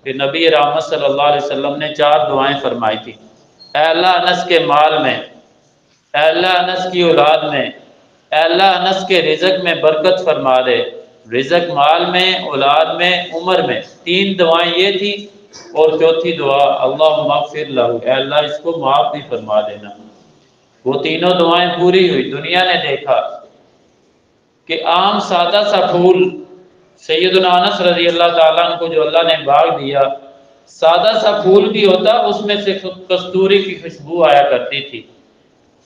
کہ نبی رحمت صلی اللہ علیہ وسلم نے 4 دعائیں فرمائی تھی۔ اے اللہ انس کے مال میں، اے اللہ انس کی اولاد میں، اے اللہ انس کے رزق میں برکت فرما دے۔ رزق مال میں، اولاد میں، عمر میں، 3 دعائیں یہ تھی، اور چوتھی دعا اللہم اغفر لہ، اے اللہ اس کو معاف بھی فرما دینا۔ وہ تینوں دعائیں پوری ہوئی۔ دنیا نے دیکھا کہ عام سادہ سا پھول، سیدنا انس رضی اللہ تعالیٰ عنہ کو جو اللہ نے باغ دیا، سادہ سا پھول بھی ہوتا، اس میں سے کستوری کی خوشبو آیا کرتی تھی۔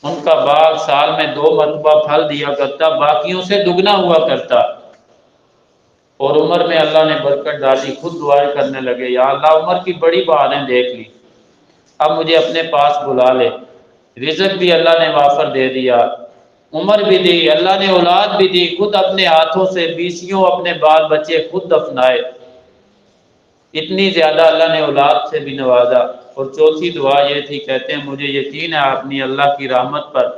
ان کا باغ سال میں 2 مرتبہ پھل دیا کرتا، باقیوں سے دگنا ہوا کرتا، اور عمر میں اللہ نے برکت ڈالی۔ خود دعائیں کرنے لگے، یا اللہ عمر کی بڑی بہانیں دیکھ لی، اب مجھے اپنے پاس بلا لے۔ رزق بھی اللہ نے وافر دے دیا، عمر بھی دی، اللہ نے اولاد بھی دی، خود اپنے ہاتھوں سے 20 اپنے بال بچے خود دفنائے۔ اتنی زیادہ اللہ نے اولاد سے بھی نوازا۔ اور چوتھی دعا یہ تھی، کہتے ہیں مجھے یقین ہے اپنی اللہ کی رحمت پر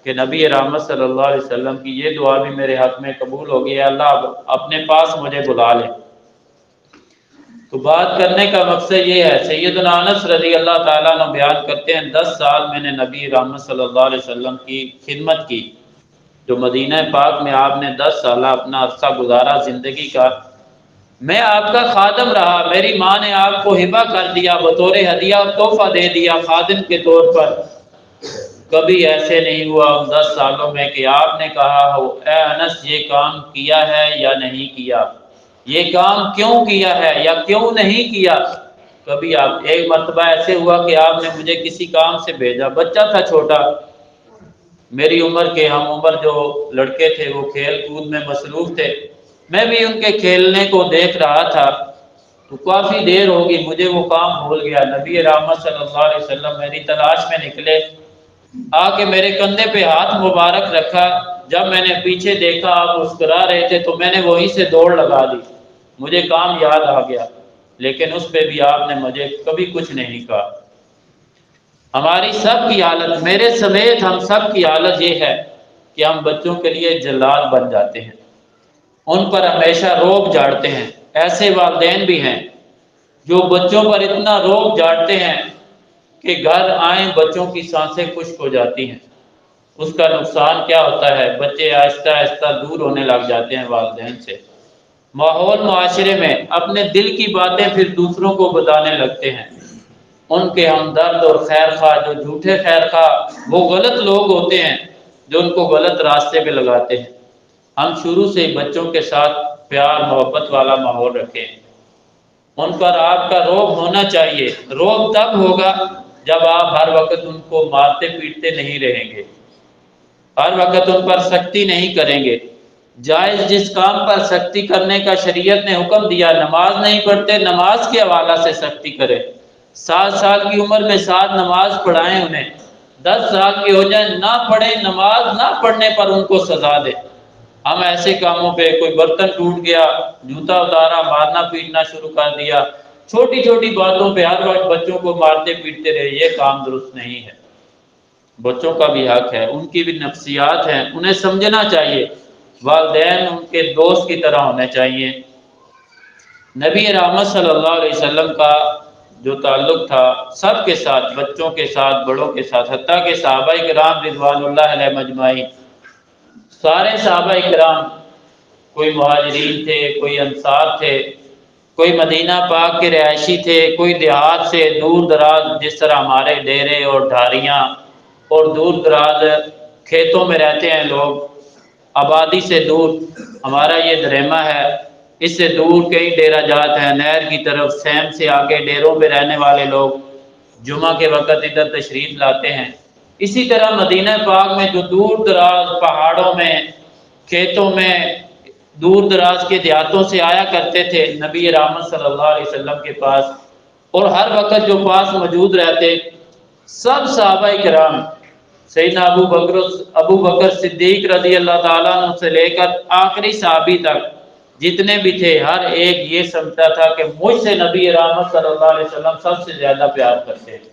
کہ نبی رحمت صلی اللہ علیہ وسلم کی یہ دعا بھی میرے حق میں قبول ہوگی، ہے اللہ اپنے پاس مجھے بلا لے۔ تو بات کرنے کا مقصد یہ ہے، سیدنا انس رضی اللہ تعالیٰ عنہ بیان کرتے ہیں 10 سال میں نے نبی رحمت صلی اللہ علیہ وسلم کی خدمت کی۔ جو مدینہ پاک میں آپ نے 10 سالہ اپنا عرصہ گزارا زندگی کا، میں آپ کا خادم رہا، میری ماں نے آپ کو ہبہ کر دیا، بطور ہدیہ تحفہ دے دیا خادم کے طور پر۔ کبھی ایسے نہیں ہوا ان 10 سالوں میں کہ آپ نے کہا ہو اے انس یہ کام کیا ہے یا نہیں کیا، یہ کام کیوں کیا ہے یا کیوں نہیں کیا۔ کبھی آپ ایک مرتبہ ایسے ہوا کہ آپ نے مجھے کسی کام سے بھیجا، بچہ تھا چھوٹا، میری عمر کے ہم عمر جو لڑکے تھے وہ کھیل کود میں مصروف تھے، میں بھی ان کے کھیلنے کو دیکھ رہا تھا، تو کافی دیر ہوگی مجھے وہ کام بھول گیا۔ نبی رحمت صلی اللہ علیہ وسلم میری تلاش میں نکلے، آ کے میرے کندھے پہ ہاتھ مبارک رکھا۔ جب میں نے پیچھے دیکھا آپ مسکرا رہے تھے تو میں نے وہیں سے دوڑ لگا دی، مجھے کام یاد آ گیا، لیکن اس پہ بھی آپ نے مجھے کبھی کچھ نہیں کہا۔ ہماری سب کی حالت، میرے سمیت ہم سب کی حالت یہ ہے کہ ہم بچوں کے لیے جلاد بن جاتے ہیں، ان پر ہمیشہ روب جھاڑتے ہیں۔ ایسے والدین بھی ہیں جو بچوں پر اتنا روب جھاڑتے ہیں کہ گھر آئیں بچوں کی سانسیں خشک ہو جاتی ہیں۔ اس کا نقصان کیا ہوتا ہے، بچے آہستہ آہستہ دور ہونے لگ جاتے ہیں والدین سے، ماحول معاشرے میں اپنے دل کی باتیں پھر دوسروں کو بتانے لگتے ہیں۔ ان کے ہمدرد اور خیر خواہ جو جھوٹے خیر خواہ وہ غلط لوگ ہوتے ہیں جو ان کو غلط راستے پہ لگاتے ہیں۔ ہم شروع سے بچوں کے ساتھ پیار محبت والا ماحول رکھیں، ان پر آپ کا روب ہونا چاہیے۔ روب تب ہوگا جب آپ ہر وقت ان کو مارتے پیٹتے نہیں رہیں گے، ہر وقت ان پر سختی نہیں کریں گے۔ جائز جس کام پر سختی کرنے کا شریعت نے حکم دیا، نماز نہیں پڑھتے نماز کے حوالہ سے سختی کرے، 7 سال کی عمر میں 7 نماز پڑھائیں انہیں، 10 سال کے ہو جائیں نہ پڑھیں، نماز نہ پڑھنے پر ان کو سزا دے۔ ہم ایسے کاموں پہ، کوئی برتن ٹوٹ گیا جوتا اتارا مارنا پیٹنا شروع کر دیا، چھوٹی چھوٹی باتوں پہ ہر وقت بچوں کو مارتے پیٹتے رہے، یہ کام درست نہیں ہے۔ بچوں کا بھی حق ہے، ان کی بھی نفسیات ہیں، انہیں سمجھنا چاہیے، والدین ان کے دوست کی طرح ہونے چاہیے۔ نبی رحمت صلی اللہ علیہ وسلم کا جو تعلق تھا سب کے ساتھ، بچوں کے ساتھ، بڑوں کے ساتھ، حتیٰ کہ صحابہ کرام رضوان اللہ علیہ مجمعین، سارے صحابہ کرام، کوئی مہاجرین تھے، کوئی انصار تھے، کوئی مدینہ پاک کے رہائشی تھے، کوئی دیہات سے دور دراز، جس طرح ہمارے ڈیرے اور ڈھاریاں اور دور دراز کھیتوں میں رہتے ہیں لوگ، آبادی سے دور، ہمارا یہ دریمہ ہے، اس سے دور کئی ڈیرہ جات ہیں، نہر کی طرف سیم سے آگے ڈیروں پہ رہنے والے لوگ جمعہ کے وقت ادھر تشریف لاتے ہیں۔ اسی طرح مدینہ پاک میں جو دور دراز پہاڑوں میں، کھیتوں میں، دور دراز کے دیہاتوں سے آیا کرتے تھے نبی رحمت صلی اللہ علیہ وسلم کے پاس، اور ہر وقت جو پاس موجود رہتے، سب صحابہ کرام، سیدنا ابو بکر صدیق رضی اللہ تعالیٰ عنہ سے لے کر آخری صحابی تک جتنے بھی تھے، ہر ایک یہ سمجھتا تھا کہ مجھ سے نبی رحمت صلی اللہ علیہ وسلم سب سے زیادہ پیار کرتے ہیں۔